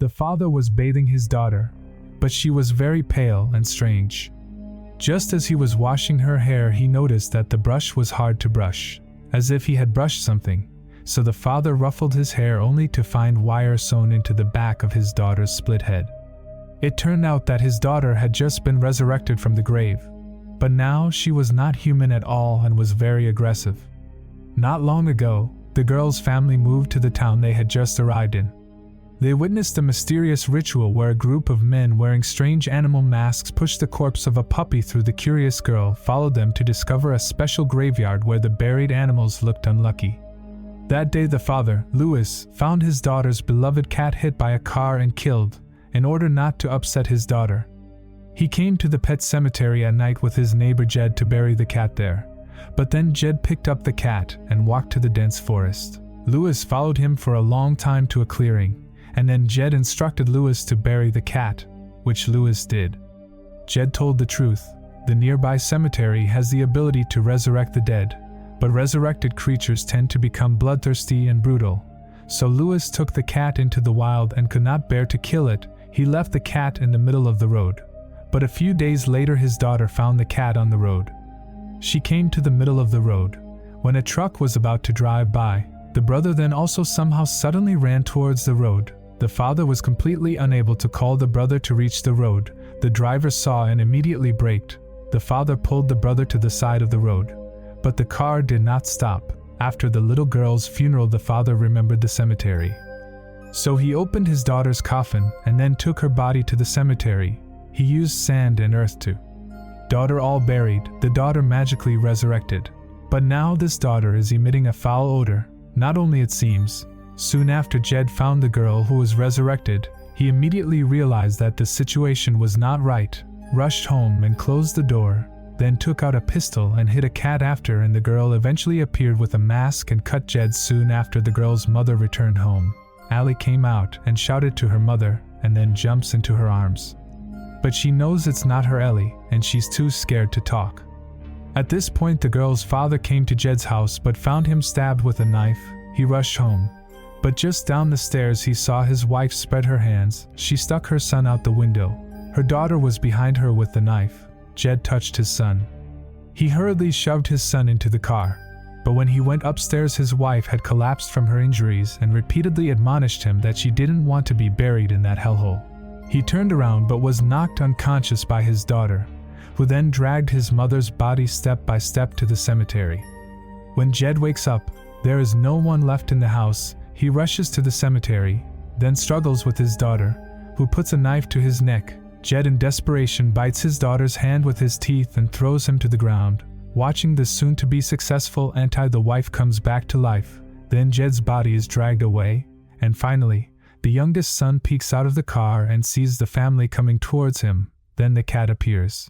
The father was bathing his daughter, but she was very pale and strange. Just as he was washing her hair, he noticed that the brush was hard to brush, as if he had brushed something. So the father ruffled his hair only to find wire sewn into the back of his daughter's split head. It turned out that his daughter had just been resurrected from the grave, but now she was not human at all and was very aggressive. Not long ago, the girl's family moved to the town they had just arrived in. They witnessed a mysterious ritual where a group of men wearing strange animal masks pushed the corpse of a puppy through. The curious girl followed them to discover a special graveyard where the buried animals looked unlucky. That day the father, Louis, found his daughter's beloved cat hit by a car and killed, in order not to upset his daughter. He came to the pet cemetery at night with his neighbor Jed to bury the cat there, but then Jed picked up the cat and walked to the dense forest. Louis followed him for a long time to a clearing, and then Jed instructed Louis to bury the cat, which Louis did. Jed told the truth. The nearby cemetery has the ability to resurrect the dead, but resurrected creatures tend to become bloodthirsty and brutal. So Louis took the cat into the wild and could not bear to kill it. He left the cat in the middle of the road. But a few days later his daughter found the cat on the road. She came to the middle of the road. When a truck was about to drive by, the brother then also somehow suddenly ran towards the road. The father was completely unable to call the brother to reach the road. The driver saw and immediately braked. The father pulled the brother to the side of the road, but the car did not stop. After the little girl's funeral, the father remembered the cemetery. So he opened his daughter's coffin and then took her body to the cemetery. He used sand and earth to daughter all buried, the daughter magically resurrected. But now this daughter is emitting a foul odor. Not only it seems. Soon after Jed found the girl who was resurrected, he immediately realized that the situation was not right, rushed home and closed the door, then took out a pistol and hit a cat after, and the girl eventually appeared with a mask and cut Jed. Soon after the girl's mother returned home, Allie came out and shouted to her mother and then jumps into her arms. But she knows it's not her Ellie and she's too scared to talk. At this point the girl's father came to Jed's house but found him stabbed with a knife. He rushed home. But just down the stairs he saw his wife spread her hands. She stuck her son out the window. Her daughter was behind her with the knife. Jed touched his son. He hurriedly shoved his son into the car. But when he went upstairs his wife had collapsed from her injuries and repeatedly admonished him that she didn't want to be buried in that hellhole. He turned around but was knocked unconscious by his daughter, who then dragged his mother's body step by step to the cemetery. When Jed wakes up, there is no one left in the house. He rushes to the cemetery, then struggles with his daughter, who puts a knife to his neck. Jed in desperation bites his daughter's hand with his teeth and throws him to the ground. Watching the soon-to-be successful the wife comes back to life. Then Jed's body is dragged away, and finally, the youngest son peeks out of the car and sees the family coming towards him. Then the cat appears.